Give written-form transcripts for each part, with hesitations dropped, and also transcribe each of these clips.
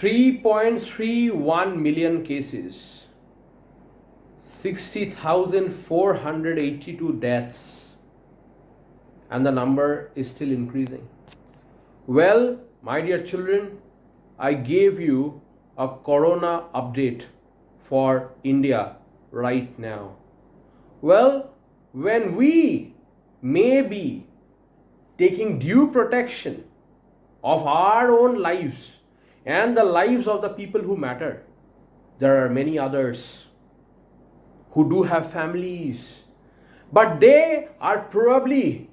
3.31 million cases, 60,482 deaths, and the number is still increasing. Well, my dear children, I gave you a corona update for India right now. Well, when we may be taking due protection of our own lives and the lives of the people who matter, there are many others who do have families, but they are probably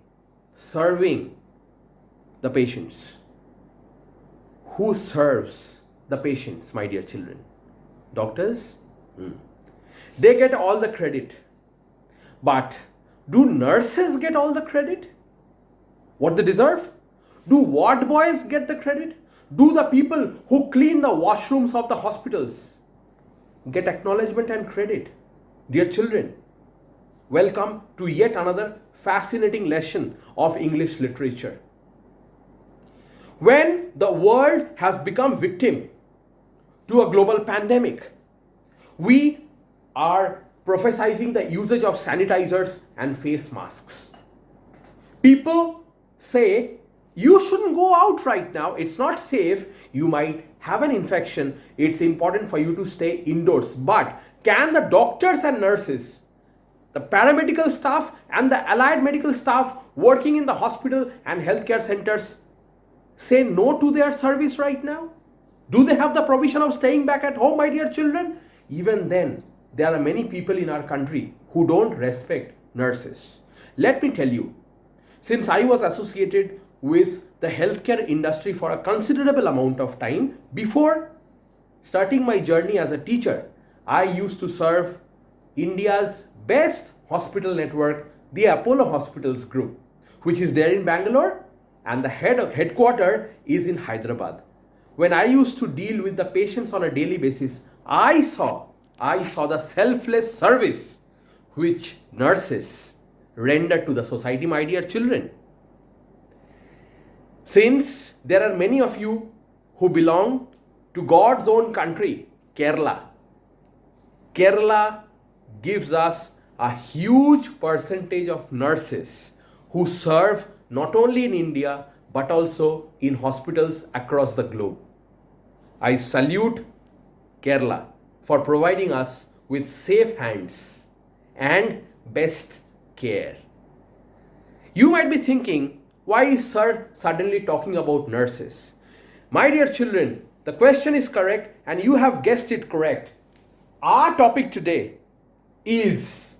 serving the patients. Who serves the patients, my dear children? Doctors? They get all the credit. But do nurses get all the credit? What they deserve? Do ward boys get the credit? Do the people who clean the washrooms of the hospitals get acknowledgement and credit? Dear children, welcome to yet another fascinating lesson of English literature. When the world has become victim to a global pandemic, we are prophesizing the usage of sanitizers and face masks. People say, you shouldn't go out right now. It's not safe. You might have an infection. It's important for you to stay indoors. But can the doctors and nurses, the paramedical staff and the allied medical staff working in the hospital and healthcare centers say no to their service right now? Do they have the provision of staying back at home, my dear children? Even then, there are many people in our country who don't respect nurses. Let me tell you, since I was associated with the healthcare industry for a considerable amount of time, before starting my journey as a teacher, I used to serve India's best hospital network, the Apollo Hospitals Group, which is there in Bangalore, and the headquarters is in Hyderabad. When I used to deal with the patients on a daily basis, I saw the selfless service which nurses render to the society, my dear children. Since there are many of you who belong to God's own country, Kerala gives us a huge percentage of nurses who serve not only in India but also in hospitals across the globe. I salute Kerala for providing us with safe hands and best care. You might be thinking, why is Sir suddenly talking about nurses? My dear children, the question is correct and you have guessed it correct. Our topic today is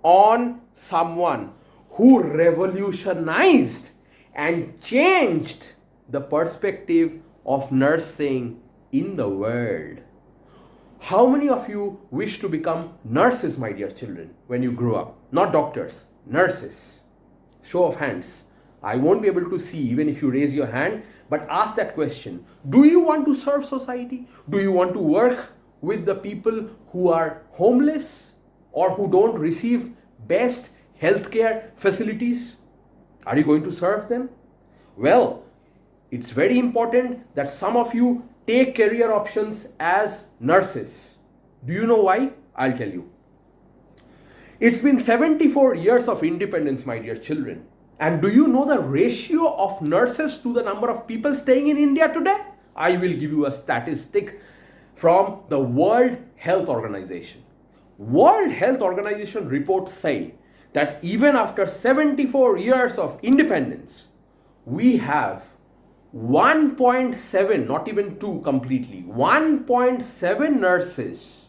on someone who revolutionized and changed the perspective of nursing in the world. How many of you wish to become nurses, my dear children, when you grow up? Not doctors, nurses. Show of hands. I won't be able to see even if you raise your hand, but ask that question. Do you want to serve society? Do you want to work with the people who are homeless or who don't receive best healthcare facilities? Are you going to serve them? Well, it's very important that some of you take career options as nurses. Do you know why? I'll tell you. It's been 74 years of independence, my dear children. And do you know the ratio of nurses to the number of people staying in India today? I will give you a statistic from the World Health Organization. World Health Organization reports say that even after 74 years of independence, we have 1.7, not even 2 completely, 1.7 nurses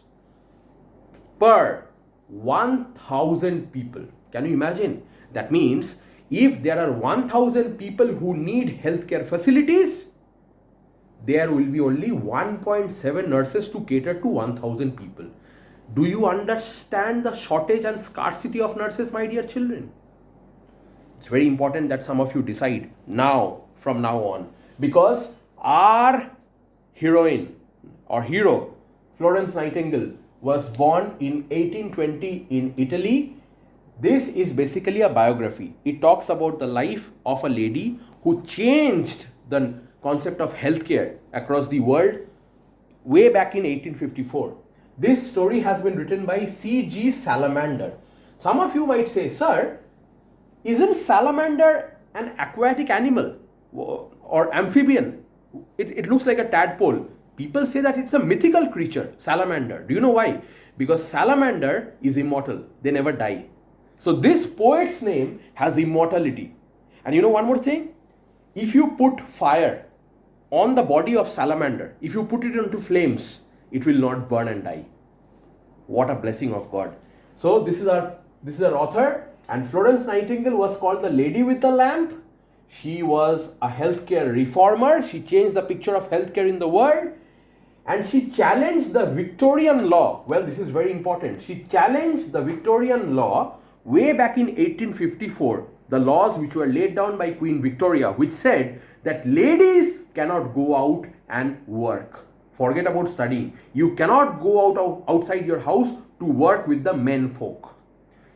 per 1,000 people. Can you imagine? That means if there are 1,000 people who need healthcare facilities, there will be only 1.7 nurses to cater to 1,000 people. Do you understand the shortage and scarcity of nurses, my dear children? It's very important that some of you decide now, from now on, because our heroine or hero, Florence Nightingale, was born in 1820 in Italy. This is basically a biography. It talks about the life of a lady who changed the concept of healthcare across the world way back in 1854. This story has been written by C.G. Salamander. Some of you might say, sir, isn't salamander an aquatic animal or amphibian? It looks like a tadpole. People say that it's a mythical creature, salamander. Do you know why? Because salamander is immortal. They never die. So this poet's name has immortality. And you know one more thing? If you put fire on the body of salamander, if you put it into flames, it will not burn and die. What a blessing of God. So this is our author, and Florence Nightingale was called the lady with the lamp. She was a healthcare reformer. She changed the picture of healthcare in the world, and she challenged the Victorian law. Well, this is very important. She challenged the Victorian law way back in 1854, the laws which were laid down by Queen Victoria, which said that ladies cannot go out and work. Forget about studying. You cannot go outside your house to work with the men folk.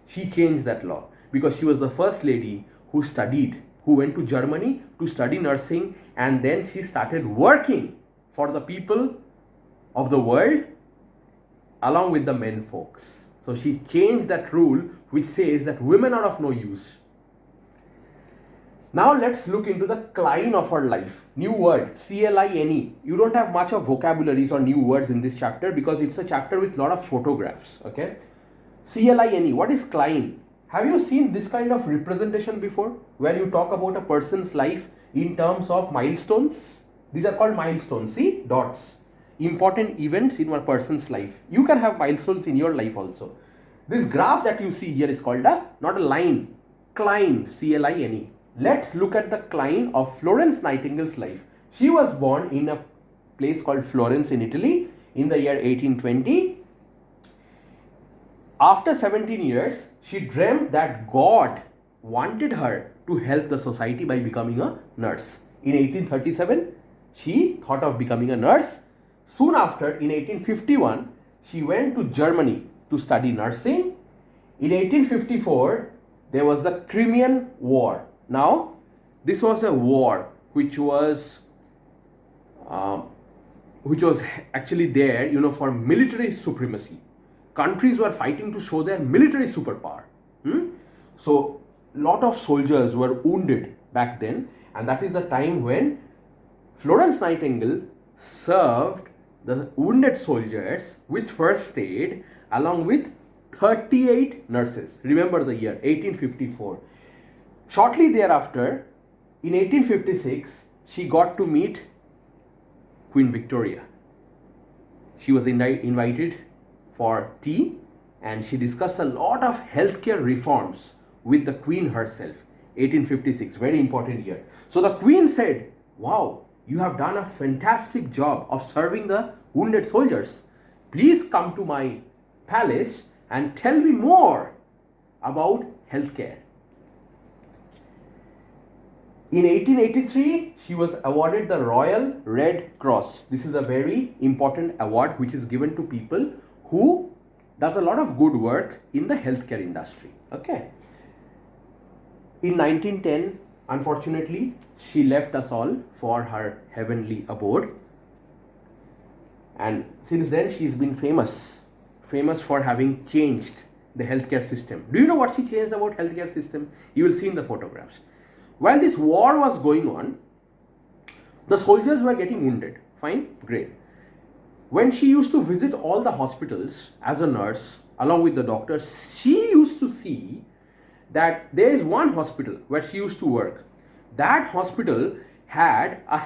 She changed that law because she was the first lady who studied, who went to Germany to study nursing, and then she started working for the people of the world along with the men folks. So she changed that rule which says that women are of no use. Now let's look into the Cline of her life. New word, C-L-I-N-E. You don't have much of vocabularies or new words in this chapter because it's a chapter with a lot of photographs. Okay. C-L-I-N-E. What is Cline? Have you seen this kind of representation before, where you talk about a person's life in terms of milestones? These are called milestones. See, dots. Important events in one person's life. You can have milestones in your life also. This graph that you see here is called not a line, Cline, C-L-I-N-E. Let's look at the Cline of Florence Nightingale's life. She was born in a place called Florence in Italy in the year 1820. After 17 years, she dreamt that God wanted her to help the society by becoming a nurse. In 1837, she thought of becoming a nurse. Soon after, in 1851, she went to Germany to study nursing. In 1854, there was the Crimean War. Now, this was a war which was actually there, for military supremacy. Countries were fighting to show their military superpower. So, lot of soldiers were wounded back then, and that is the time when Florence Nightingale served the wounded soldiers with first aid along with 38 nurses. Remember the year, 1854. Shortly thereafter, in 1856, she got to meet Queen Victoria. She was invited for tea, and she discussed a lot of healthcare reforms with the Queen herself. 1856, very important year. So the Queen said, wow, you have done a fantastic job of serving the wounded soldiers. Please come to my palace and tell me more about healthcare. In 1883, she was awarded the Royal Red Cross. This is a very important award which is given to people who does a lot of good work in the healthcare industry. Okay. In 1910, unfortunately, she left us all for her heavenly abode. And since then, she's been famous for having changed the healthcare system. Do you know what she changed about healthcare system? You will see in the photographs. While this war was going on, the soldiers were getting wounded. Fine, great. When she used to visit all the hospitals as a nurse, along with the doctors, she used to see that there is one hospital where she used to work. That hospital had a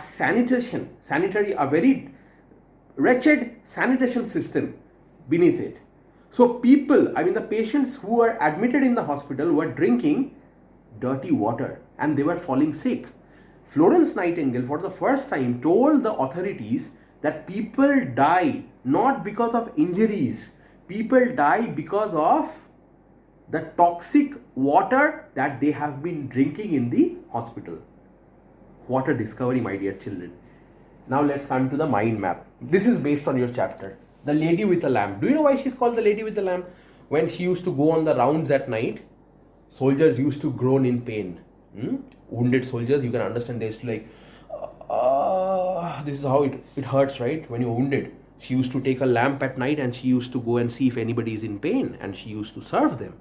a very wretched sanitation system beneath it. So the patients who were admitted in the hospital were drinking dirty water and they were falling sick. Florence Nightingale, for the first time, told the authorities that people die not because of injuries. People die because of the toxic water that they have been drinking in the hospital. What a discovery, my dear children. Now let's come to the mind map. This is based on your chapter. The lady with the lamp. Do you know why she's called the lady with the lamp? When she used to go on the rounds at night, soldiers used to groan in pain. Wounded soldiers, you can understand, they used to this is how it hurts, right? When you're wounded. She used to take a lamp at night and she used to go and see if anybody is in pain and she used to serve them.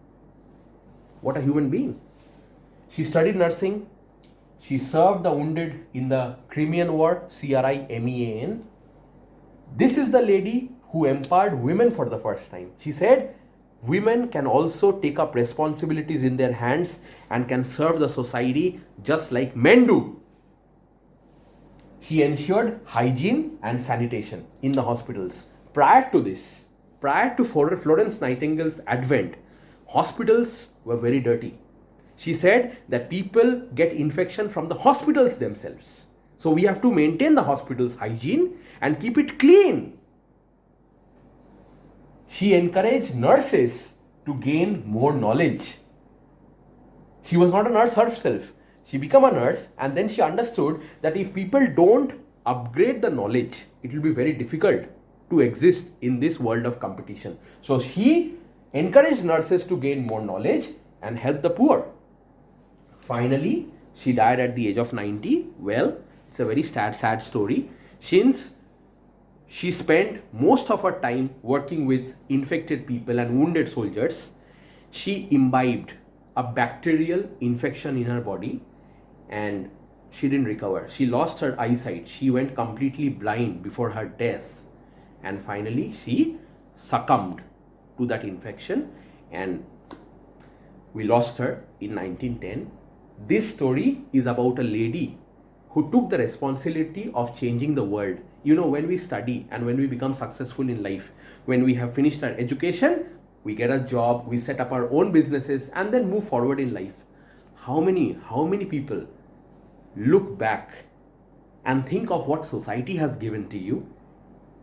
What a human being. She studied nursing. She served the wounded in the Crimean War, Crimean. This is the lady who empowered women for the first time. She said, women can also take up responsibilities in their hands and can serve the society just like men do. She ensured hygiene and sanitation in the hospitals. Prior to this, prior to Florence Nightingale's advent, hospitals were very dirty. She said that people get infection from the hospitals themselves. So we have to maintain the hospital's hygiene and keep it clean. She encouraged nurses to gain more knowledge. She was not a nurse herself. She became a nurse and then she understood that if people don't upgrade the knowledge, it will be very difficult to exist in this world of competition. So she encouraged nurses to gain more knowledge and help the poor. Finally, she died at the age of 90. Well, it's a very sad story. Since she spent most of her time working with infected people and wounded soldiers, she imbibed a bacterial infection in her body and she didn't recover. She lost her eyesight. She went completely blind before her death. And finally, she succumbed to that infection and we lost her in 1910. This story is about a lady who took the responsibility of changing the world. You know, when we study and when we become successful in life, when we have finished our education, we get a job, we set up our own businesses and then move forward in life. How many people look back and think of what society has given to you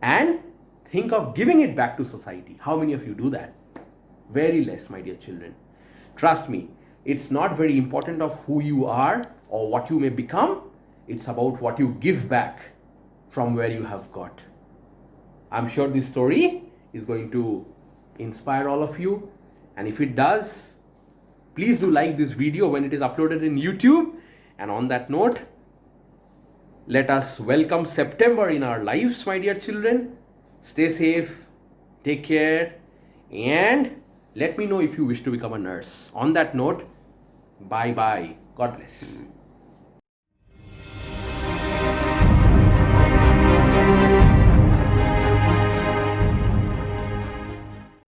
and think of giving it back to society? How many of you do that? Very less, my dear children. Trust me, it's not very important of who you are or what you may become. It's about what you give back from where you have got. I'm sure this story is going to inspire all of you. And if it does, please do like this video when it is uploaded in YouTube. And on that note, let us welcome September in our lives, my dear children. Stay safe, take care, and let me know if you wish to become a nurse. On that note, bye-bye. God bless.